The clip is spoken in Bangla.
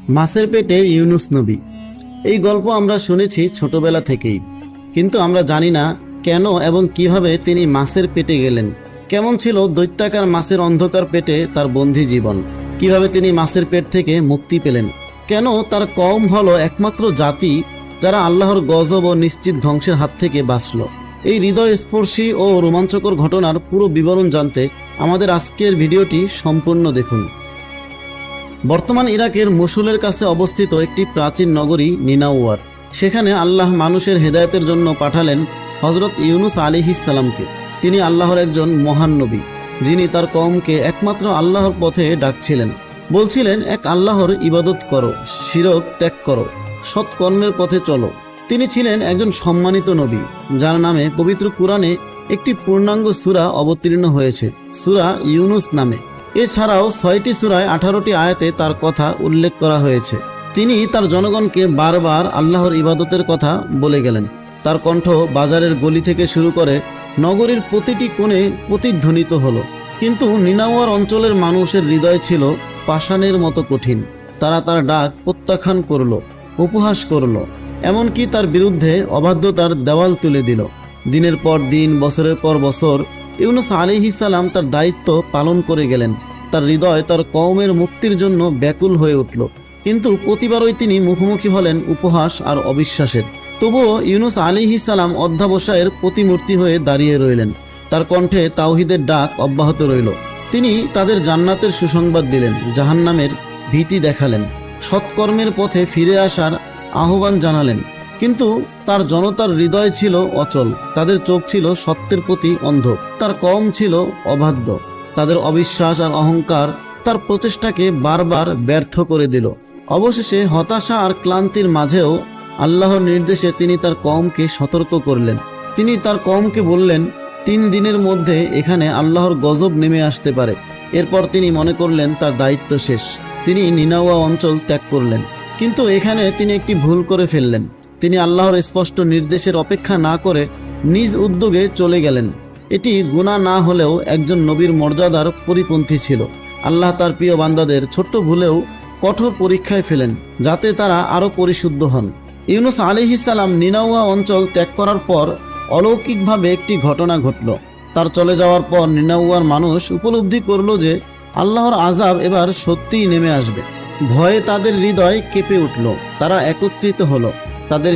মাছের পেটে ইউনুস নবী। এই গল্প আমরা শুনেছি ছোটবেলা থেকেই, কিন্তু আমরা জানি না কেন এবং কিভাবে তিনি মাছের পেটে গেলেন। কেমন ছিল দৈত্যাকার মাছের অন্ধকার পেটে তার বন্দী জীবন, কিভাবে তিনি মাছের পেট থেকে মুক্তি পেলেন, কেন তার কওম হলো একমাত্র জাতি যারা আল্লাহর গজব ও নিশ্চিত ধ্বংসের হাত থেকে বাঁচল। এই হৃদয়স্পর্শী ও রোমাঞ্চকর ঘটনার পুরো বিবরণ জানতে আমাদের আজকের ভিডিওটি সম্পূর্ণ দেখুন। বর্তমান ইরাকের মসুলের কাছে অবস্থিত একটি প্রাচীন নগরী নিনাওয়ার। সেখানে আল্লাহ মানুষের হেদায়েতের জন্য পাঠালেন হযরত ইউনুস আলাইহিস সালামকে। তিনি আল্লাহর একজন মহান নবী, যিনি তার কওমকে একমাত্র আল্লাহর পথে ডাকছিলেন। বলছিলেন, এক আল্লাহর ইবাদত করো, শিরক ত্যাগ করো, সৎ কর্মের পথে চলো। তিনি ছিলেন একজন সম্মানিত নবী, যার নামে পবিত্র কুরআনে একটি পূর্ণাঙ্গ সূরা অবতীর্ণ হয়েছে, সূরা ইউনুস নামে। এছাড়াও 6টি সূরায় 18টি আয়াতে তার কথা উল্লেখ করা হয়েছে। তিনি তার জনগণকে বারবার আল্লাহর ইবাদতের কথা বলে গেলেন। তার কণ্ঠ বাজারের গলি থেকে শুরু করে নগরীর প্রতিটি কোণে প্রতিধ্বনিত হলো। কিন্তু নিনাওয়ার অঞ্চলের মানুষের হৃদয় ছিল পাষাণের মতো কঠিন। তারা তার ডাক প্রত্যাখ্যান করল, উপহাস করল, এমনকি তার বিরুদ্ধে অবাধ্যতার দেওয়াল তুলে দিল। দিনের পর দিন, বছরের পর বছর ইউনুস আলাইহিস সালাম তার দায়িত্ব পালন করে গেলেন। তার হৃদয় তার কওমের মুক্তির জন্য ব্যাকুল হয়ে উঠল, কিন্তু প্রতিবারই তিনি মুখোমুখি হলেন উপহাস আর অবিশ্বাসের। তবুও ইউনুস আলাইহিস সালাম অধ্যবসায়ের প্রতিমূর্তি হয়ে দাঁড়িয়ে রইলেন। তার কণ্ঠে তাওহীদের ডাক অব্যাহত রইল। তিনি তাদের জান্নাতের সুসংবাদ দিলেন, জাহান্নামের ভীতি দেখালেন, সৎকর্মের পথে ফিরে আসার আহ্বান জানালেন। কিন্তু তার জনতার হৃদয় ছিল অচল, তাদের চোখ ছিল সত্যের প্রতি অন্ধ। তার কওম ছিল অবাধ্য, তাদের অবিশ্বাস আর অহংকার তার প্রচেষ্টাকে বারবার ব্যর্থ করে দিল। অবশেষে হতাশা আর ক্লান্তির মাঝেও আল্লাহর নির্দেশে তিনি তার কওমকে সতর্ক করলেন। তিনি তার কওমকে বললেন, 3 দিনের মধ্যে এখানে আল্লাহর গজব নেমে আসতে পারে। এরপর তিনি মনে করলেন তার দায়িত্ব শেষ। তিনি নিনাওয়া অঞ্চল ত্যাগ করলেন। কিন্তু এখানে তিনি একটি ভুল করে ফেললেন। তিনি আল্লাহর স্পষ্ট নির্দেশের অপেক্ষা না করে নিজ উদ্যোগে চলে গেলেন। এটি গুনাহ না হলেও একজন নবীর মর্যাদার পরিপন্থী ছিল। আল্লাহ তার প্রিয় বান্দাদের ছোট্ট ভুলেও কঠোর পরীক্ষায় ফেলেন, যাতে তারা আরও পরিশুদ্ধ হন। ইউনুস আলাইহিস সালাম নিনাওয়া অঞ্চল ত্যাগ করার পর অলৌকিকভাবে একটি ঘটনা ঘটল। তার চলে যাওয়ার পর নিনাওয়ার মানুষ উপলব্ধি করল যে আল্লাহর আযাব এবার সত্যিই নেমে আসবে। ভয়ে তাদের হৃদয় কেঁপে উঠল। তারা একত্রিত হলো, তাদের